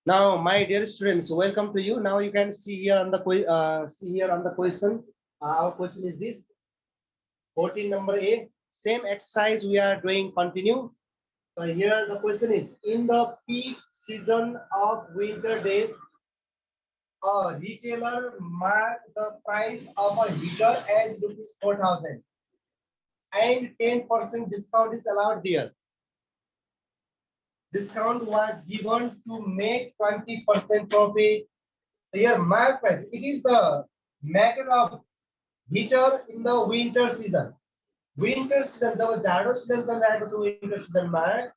Now, my dear students, welcome to you. Now you can see here on the question. Our question is this: 14 number A. Same exercise we are doing. Continue. So here the question is: in the peak season of winter days, a retailer marked the price of a heater as ₹4,000, and 10% discount is allowed there. Discount was given to make 20% profit. Here, mark price. It is the matter of heater in the winter season. Winter season, the जाडो season चलिरहेको थियो winter season मा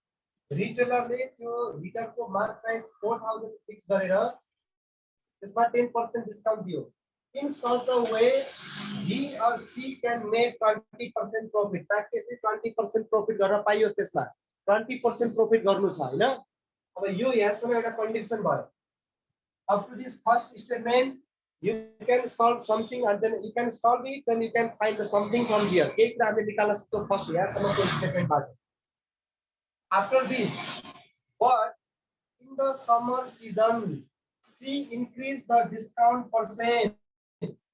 retailerले त्यो heater को mark price 4,000 fix गरेर त्यसमा 10% discount दियो. In such a way, he or she can make 20% profit. ताकि यसले 20% profit गर्न पाइयोस् त्यसमा. 20% profit गर्नु छ हैन. अब यो यहाँसम्म एउटा कन्डिसन भयो. Up to this first statement, you can solve something and then you can solve it, then you can find the something from here. केही कुरा हामीले निकाल्न सक्छौं first यहाँसम्मको स्टेटमेन्टबाट. After this, but in the summer season, she increased the discount percent.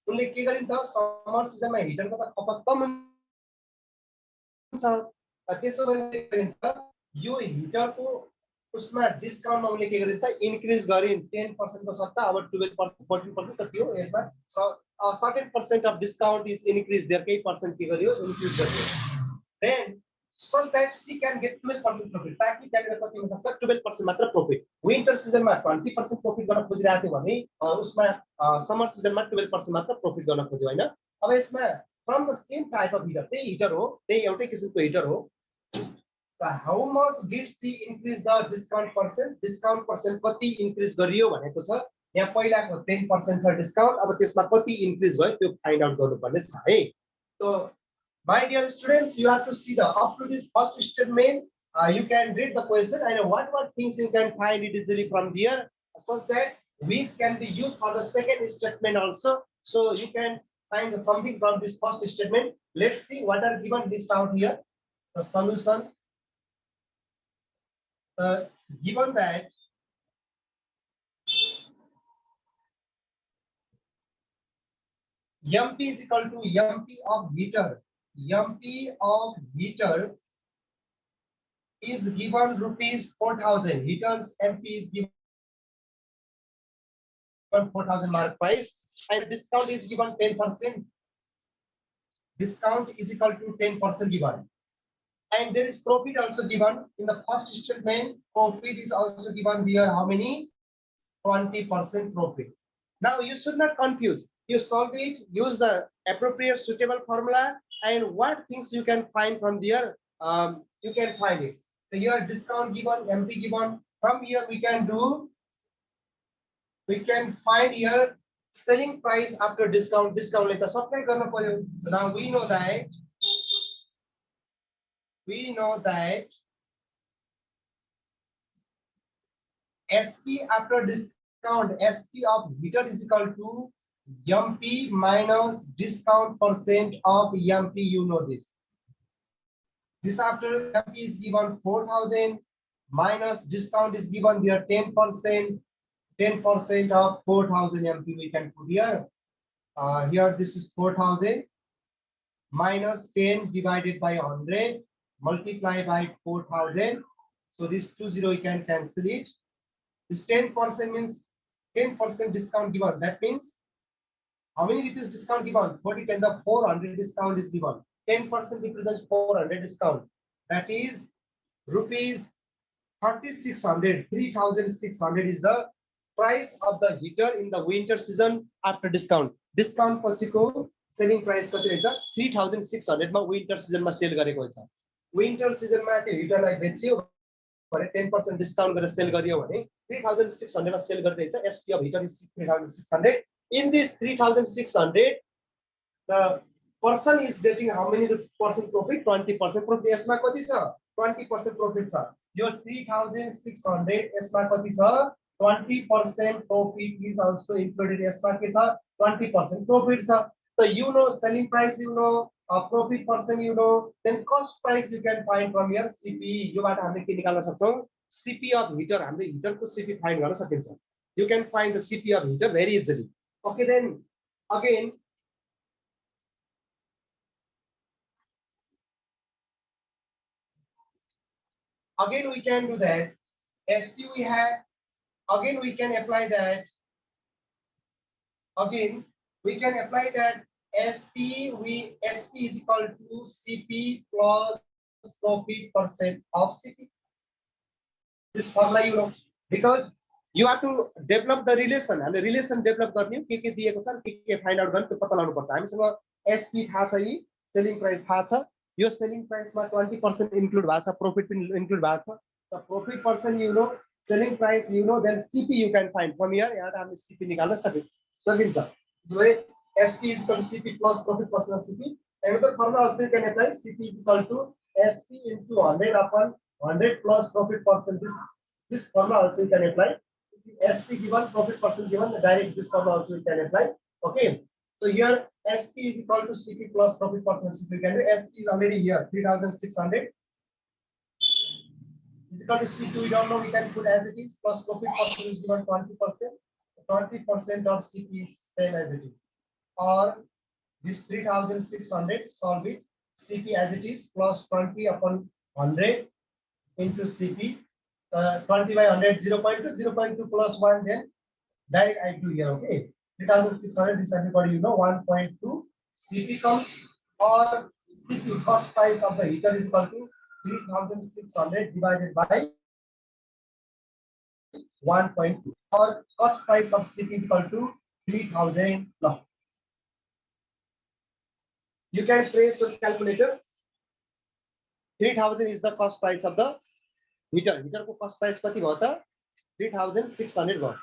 उनले के गरिन् त summer सिजनमा हिटरको त खपत कम हुन्छ. त्यसो गरिन् त यो हिटरको उसमा डिस्काउन्टमा उनले के गरिन् त इन्क्रिज गरिन् 10% को सट्टा अब 12% 14% त थियो. यसमा certain percent of discount is increased there. केही पर्सेन्ट के गरियो इन्क्रिज गरियो. Then such that she can get 12% profit. ताकि त्यहाँनिर कति हुन सक्छ 12% मात्र प्रॉफिट. विन्टर सिजनमा 20% प्रॉफिट गर्न खोजिरहेको थियो भने उसमा समर सिजनमा 12% मात्र प्रॉफिट गर्न खोज्यो हैन. अब यसमा from the same type of heater, त्यही हिटर हो, त्यही एउटै किसिमको हिटर हो. How much did she increase the discount percent? Discount percent कति इन्क्रिज गरियो भनेको छ. यहाँ पहिलाको 10% छ डिस्काउन्ट. अब त्यसमा कति इन्क्रिज भयो त्यो फाइन्ड आउट गर्नुपर्ने छ है. So my dear students, you have to see the up to this first statement. You can read the question and what things you can find it easily from there, such that which can be used for the second statement also. So you can find something from this first statement. Let's see what are given list out here. The solution. Given that MP is equal to MP of heater. MP of heater is given ₹4,000. Heater's MP is given 4,000 mark price, and discount is given 10%. Discount is equal to 10% given, and there is profit also given in the first statement. Profit is also given there. How many? 20% profit. Now you should not confuse. You solve it. Use the appropriate suitable formula. And what things you can find from there, you can find it. So here discount given, MP given. From here we can find here selling price after discount. Discount like the software garna paryo. Now we know that SP after discount, SP of heater is equal to MP minus discount percent of MP. You know this. This after MP is given 4,000 minus discount is given there 10%. 10% of 4,000 MP we can put here. Here this is 4,000 minus 10 divided by 100 multiply by 4,000. So this 20 we can cancel it. This 10% means 10% discount given. That means how many rupees discount given? 40 10 the 400 discount is given. 10% represents 400 discount. That is rupees 3,600. 3,600 is the price of the heater in the winter season after discount. Discount पछिको selling price कति रहेछ? 3,600 मा winter season मा cell गरेको छ. Winter season मा त्यो heater लाई बेच्यो भने 10% discount गरेर सेल गरियो भने 3,600 मा सेल गरिरहेछ. SP of heater is 3,600. In this 3,600, the person is getting how many percent profit? 20% profit. यसमा कति छ? 20% profit छ. यो 3,600 यसमा कति छ? 20% profit is also included. यसमा के छ? 20% profit छ. So you know selling price, you know profit percent, you know, then cost price you can find from your CPE. यो बाट हामीले के निकाल्न सक्छौं? CP of heater, हामीले हिटरको CP फाइन्ड गर्न सकिन्छ. You can find the CP of heater very easily. Okay, then again we can do that. SP we have. Again we can apply that. Again we can apply that. SP is equal to CP plus profit percent of CP. This formula you know, because you have to develop the relation. And the relation develop गर्ने के दिएको छ के find out गर्ने त्यो पत्ता लगाउनु पर्छ. हामीसँग SP थाहा छ, यी सेलिङ प्राइस थाहा छ. यो सेलिङ प्राइसमा 20% इन्क्लुड भएको छ, प्रॉफिट पनि इन्क्लुड भएको छ. The profit percent you know, selling price you know, then CP you can find from here. यहाँ त हामीले CP निकाल्न सकिन्छ. So SP is equal to CP plus profit percent of CP. Another formula also you can apply. CP is equal to SP into 100 upon 100 plus profit percent. This formula also you can apply. SP given, profit percent given, direct this formula also you can apply. Okay. So here SP is equal to CP plus profit percent. CP can do. SP is already here 3600. Is equal to C2. We don't know. We can put as it is. Plus profit percent is given 20%. 20% of CP is same as it is. Or this 3600, solve it. CP as it is plus 20 upon 100 into CP. 20 by 100, 0.2, 0.2 plus 1, then direct I do here. Okay. 3600, this everybody you know, 1.2 CP comes, or CP cost price of the heater is equal to 3600 divided by 1.2, or cost price of CP is equal to 3000. Now you can trace your calculator. 3000 is the cost price of the heater. Heater को cost price कति भयो त 3600 भयो.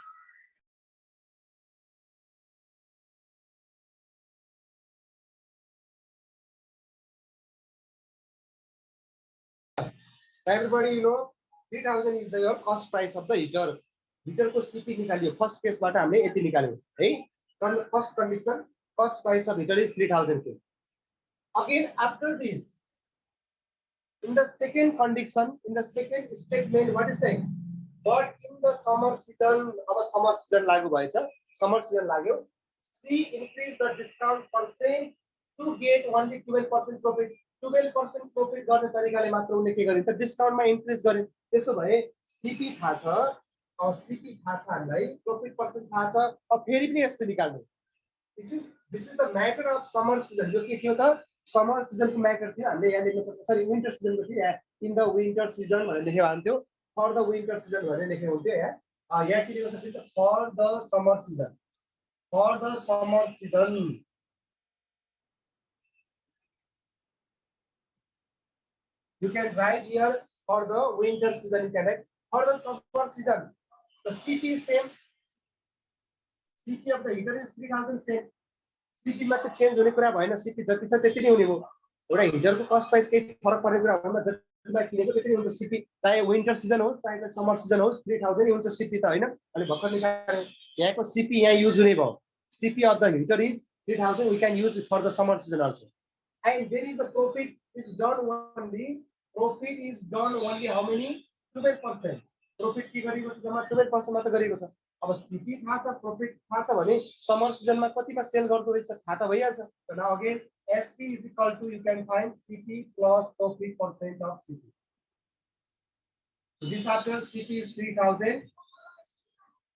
Everybody you know 3000 is the your cost price of the heater. Heater को CP निकालियो. First केसबाट हामीले यति निकाल्यौ है. From the first condition, cost price of heater is 3000. Again after this, in the second condition, in the second statement, what is saying? But in the summer season, our summer season लागू भएछ. Summer season लाग्यो. C increase the discount percent to get only 12% profit. 12% profit गर्ने तरिकाले मात्र उले के गरिन्छ? Discount मा इन्क्रिज गरे. त्यसो भए CP थाहा छ, अब CP थाहा छ हामीलाई, प्रॉफिट पर्सेन्ट थाहा छ. अब फेरि पनि यस्तो निकाल्नु. This is the matter of summer season. जो के थियो त? Summer season को matter थियो. हामीले यहाँ लेख्न सक्छौं. सरी winter season को थियो. In the winter season भनेर लेखेको हुन्थ्यो. For the winter season भनेर लेखेको हुन्थ्यो यहाँ. यहाँ के लेख्न सकिन्छ? For the summer season. For the summer season. You can write here for the winter season. You can write for the summer season. The CP is same. CP of the heater is 3000 same. CP मा त change हुने कुरा भएन. CP जति छ त्यति नै हुने भयो. एउटा हिटरको कस्ट प्राइस केही फरक पर्ने कुरा होइन. जतिमा किनेको त्यति नै हुन्छ CP. चाहे विन्टर सिजन होस् चाहे समर सिजन होस् 3000 हुन्छ CP त हैन. अनि भर्खर निकाल्यो. यहाँको CP यहाँ युज हुने भयो. CP of the heater is 3000. We can use it for the summer season also. And there is the profit is done only. Profit is done only how many? 12%. Profit के गरेको छ जम्मा 12% मात्र गरेको छ. अब CP थाहा छ, प्रॉफिट थाहा छ भने समर सिजनमा कतिमा सेल गर्दो रहेछ थाहा त भइहाल्छ. So now again SP is equal to, you can find CP plus profit percent of CP. So this after CP is 3000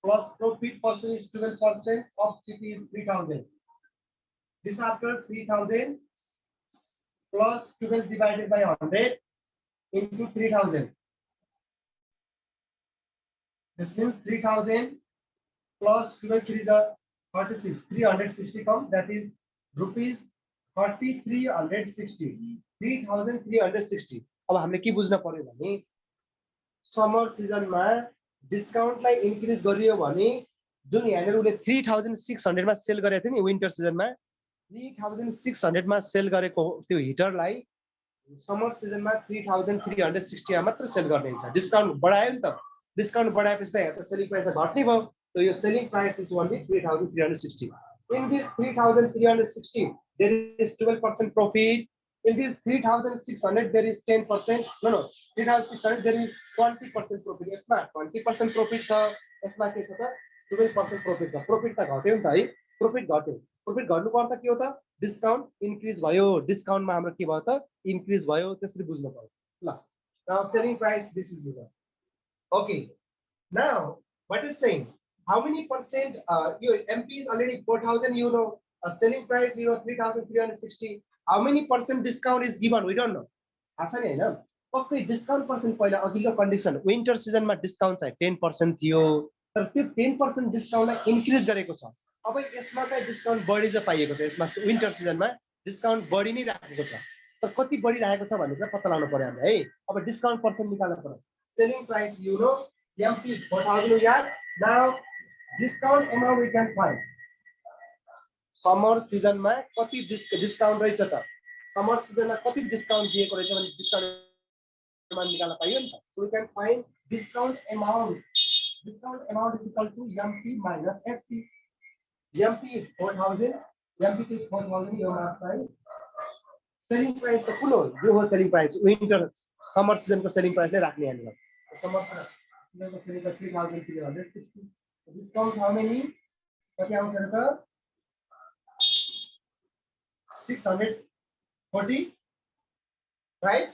plus profit percent is 12% of CP is 3000. This after 3000 plus 12 divided by 100 into 3000. This means 3000 plus 12 3 is 36. 360 comes, that is rupees 3360. 3360. अब हामीले के बुझ्न पर्यो भने summer सिजनमा डिस्काउन्टलाई increase गरियो भने जुन यहाँनिर उले 3600 मा सेल गरेको थियो नि विन्टर सिजनमा 3600 मा सेल गरेको त्यो हिटरलाई समर सिजनमा 3360 मा मात्र सेल गर्ने हुन्छ. डिस्काउन्ट बढायो नि त. डिस्काउन्ट बढाएपछि त यहाँ त सेलिङ प्राइस घट्ने भयो. So your selling price is only 3360. In this 3360, there is 12% profit. In this 3,600 there is 10%. No, 3,600 there is 20% profit. यसमा 20% profit छ, यसमा के छ त 12% profit छ. Profit त घट्यो नि त है, profit घट्यो. Profit घट्नु पर्दा के हो त डिस्काउन्ट इन्क्रिज भयो, डिस्काउन्टमा हाम्रो के भयो त इन्क्रिज भयो, त्यसरी बुझ्नु पर्यो. ल now selling price this is given. Okay, now what is saying how many percent your MP is already 4,000, you know, selling price 3,360. How many percent discount is given? We don't know. आच्छा नि हैन पक्कै discount percent पहिला अघिल्लो condition winter सिजनमा discount चाहिँ 10% थियो, तर त्यो 10% डिस्काउन्टलाई इन्क्रिज गरेको छ. अब यसमा चाहिँ डिस्काउन्ट बढी चाहिँ पाइएको छ, यसमा विन्टर सिजनमा डिस्काउन्ट बढी नै राखेको छ, तर कति बढी राखेको छ भन्ने चाहिँ पत्ता लगाउनु पर्यो हामीले है. अब डिस्काउन्ट पर्सेन्ट निकाल्नु पर्यो. सेलिङ प्राइस MP 4,000 यार. Now discount amount we can find. Summer सिजनमा कति डिस्काउन्ट रहेछ त, समर सिजनमा कति डिस्काउन्ट दिएको रहेछ भने डिस्काउन्ट अमाउन्ट निकाल्न पाइयो नि त. So we can find discount amount. Discount amount is equal to MP minus SP. MP is 4,000, MP is 4,000 यो मार्क प्राइस. सेलिङ प्राइस त कुन हो, यो हो सेलिङ प्राइस. विन्टर समर सिजनको सेलिङ प्राइसले राख्ने यहाँनिर. समर सिजनको selling price 3,360. Discount how many कति आउँछ त 640, right?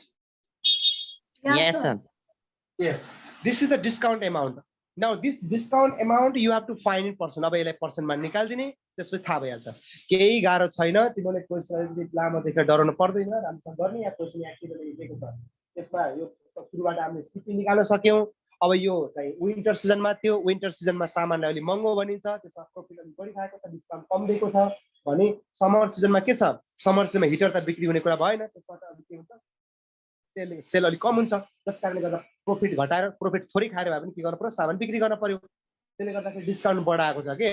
Yes, sir. Yes, this is the discount amount. Now this discount amount you have to find in percent. अब यसलाई पर्सेन्टमा निकाल्दिने, त्यसपछि थाहा भइहाल्छ. केही गाह्रो छैन, तिमीले क्वेशन लामो देखेर डराउनु पर्दैन, राम्रोसँग गर्ने. यहाँ क्वेशन एक्टिभली दिएको छ, त्यसमा यो सुरुबाट हामीले सिपी निकाल्न सक्यौं. अब यो चाहिँ विन्टर सिजनमा थियो, विन्टर सिजनमा सामानलाई अलि महँगो बनिन्छ, त्यसमा प्रफिट अलि बढी खाएको छ, डिस्काउन्ट कम दिएको छ भने समर सिजनमा के छ, समर सिजनमा हिटर त बिक्री हुने कुरा भएन, त्यसबाट अलि के हुन्छ सेल अलि कम हुन्छ. त्यसकारणले गर्दा प्रफिट घटाएर प्रफिट थोरै खाएर भए पनि के गर्नु पर्यो, सामान बिक्री गर्न पर्यो. त्यसले गर्दाखेरि डिस्काउन्ट बढाएको छ के,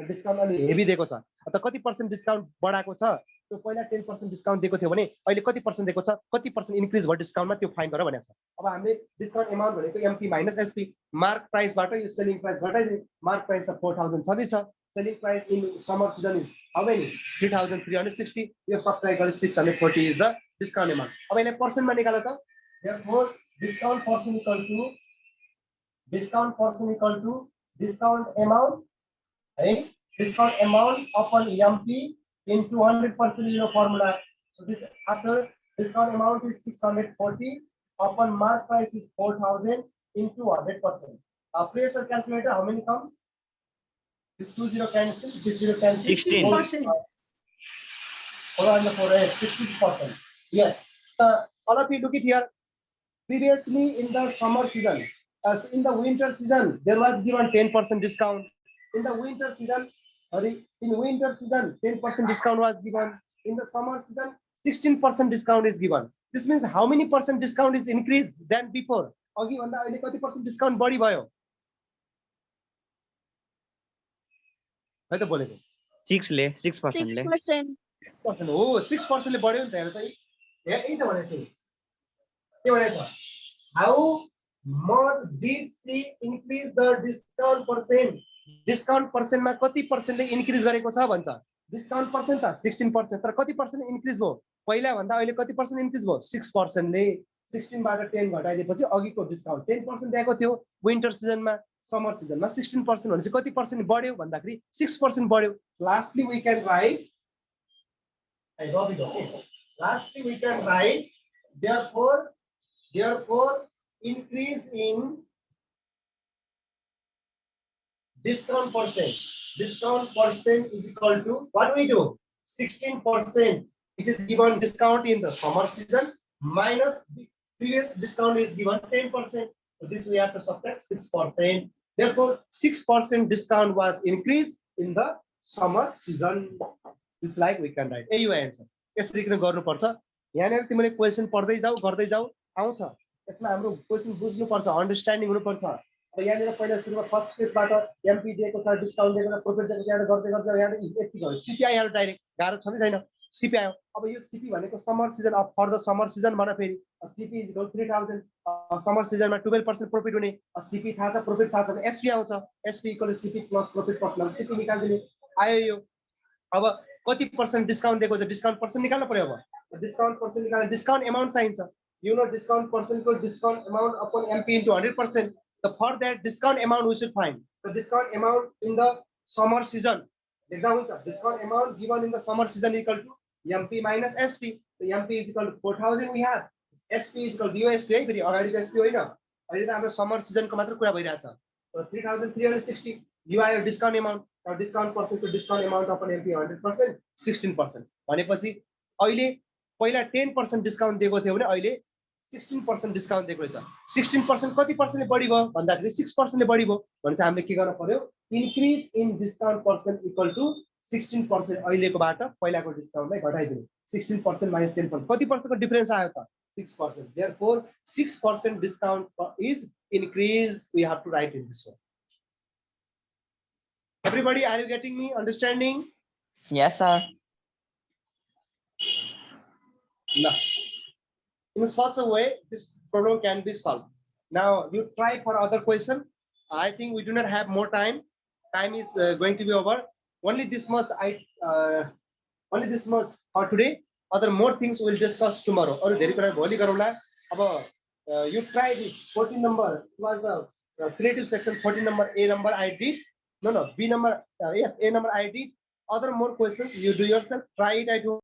डिस्काउन्ट अलि हेभी दिएको छ. त कति पर्सेन्ट डिस्काउन्ट बढाएको छ, त्यो पहिला 10% डिस्काउन्ट दिएको थियो भने अहिले कति पर्सेन्ट दिएको छ, कति पर्सेन्ट इन्क्रिज भयो डिस्काउन्टमा त्यो फाइन्ड गर भनेको छ. अब हामीले डिस्काउन्ट अमाउन्ट भनेको MP minus SP. मार्क प्राइसबाट यो सेलिङ प्राइस घटाइदिए. मार्क प्राइस त 4,000 छँदैछ. Selling price in summer season is how many 3,360. यो सब्ट्र्याक्ट गरे 640 इज द डिस्काउन्ट अमाउन्ट. अब यसलाई पर्सेन्टमा निकाल्दा त therefore discount portion equal to discount amount, right? Discount amount upon MP in 200% your formula. So this after discount amount is 640 upon mark price is 4,000 into 100%. Pressure calculator how many comes? This 20 cancel, this 0 cancel. 16%. 16%. Yes. All of you look it here. Previously in the summer season, as in the winter season, there was given 10% discount. In the winter season, 10% discount was given. In the summer season, 16% discount is given. This means how many percent discount is increased than before? अघि भन्दा अहिले कति percent discount बढी भयो है त बोलेको 6% ले 6% हो 6% ले बढ्यो नि त हेर त यही त भनेको छु के भनेको छ how much did she increase the discount percent? Discount percent मा कति पर्सेन्टले इन्क्रिज गरेको छ भन्छ. डिस्काउन्ट पर्सेन्ट त 16%, तर कति पर्सेन्ट इन्क्रिज भयो पहिला भन्दा अहिले कति पर्सेन्ट इन्क्रिज भयो 6% ले 16 बाट 10 घटाइदिएपछि अघिको डिस्काउन्ट 10% दिएको थियो विन्टर सिजनमा, समर सिजनमा 16% भनेपछि कति पर्सेन्ट बढ्यो भन्दाखेरि 6% बढ्यो. Lastly we can write therefore increase in discount percent is equal to what we do 16%. It is given discount in the summer season minus the previous discount is given 10%. So this we have to subtract 6%. Therefore 6% discount was increased in the summer season. It's like we can write AU answer. यसरी किन गर्नुपर्छ यहाँनिर तिमीले question पढ्दै जाऊ गर्दै जाऊ आउँछ. यसमा हाम्रो क्वेशन बुझ्नु पर्छ, अन्डरस्ट्यान्डिङ हुनु पर्छ. अब यहाँनिर पहिला सुरुमा फर्स्ट पेजबाट एमपी दिएको छ, डिस्काउन्ट दिएको छ, प्रॉफिट दिएको छ, यहाँ गर्दै गर्दै यहाँ यति भयो सीपीआई आयो डाइरेक्ट गाह्रो छ नि छैन सीपी आयो. अब यो सीपी भनेको summer season of for the summer season भन फेरि सीपी इज इक्वल 3000 समर सिजनमा 12% प्रॉफिट हुने सीपी थाहा छ प्रॉफिट थाहा छ एसपी आउँछ SP equal CP plus profit plus CP निकाल्दिने आयो. यो अब कति पर्सेन्ट डिस्काउन्ट दिएको छ डिस्काउन्ट पर्सेन्ट निकाल्नु पर्यो. अब Discount percent निकाल्ने discount amount चाहिन्छ. You know discount percent को discount amount upon MP into 100%. So for that discount amount we should find the discount amount in the summer season. Discount amount given in the summer season equal to MP minus SP. So MP is equal to 4,000 we have. SP is equal to USP है फेरि अगाडिको SP होइन. अहिले त हाम्रो summer season को मात्र कुरा भइरहेछ. So 3,360 you are your discount amount. Now discount percent to discount amount upon MP 100% 16%. भनेपछि अहिले पहिला 10% डिस्काउन्ट दिएको थियो भने अहिले 16% डिस्काउन्ट दिएको रहेछ. 16% कति पर्सेन्टले बढी भयो भन्दाखेरि 6% ले बढी भयो भनेपछि हामीले के गर्न पर्यो increase in discount percent equal to 16% अहिलेकोबाट पहिलाको डिस्काउन्टलाई घटाइदिनु. 16% माइनस 10% कति पर्सेन्टको डिफरेन्स आयो त 6%. Therefore 6% discount is increase. We have to write in this one. Everybody, are you getting me? Understanding? Yes, sir. No. In such a way, this problem can be solved. Now you try for other question. I think we do not have more time. Time is going to be over. Only this much only this much for today. Other more things we'll discuss tomorrow. Or you try this 14 number. It was the creative section 14 number. A number I did. No, B number. Yes, A number I did. Other more questions you do yourself. Try it at home.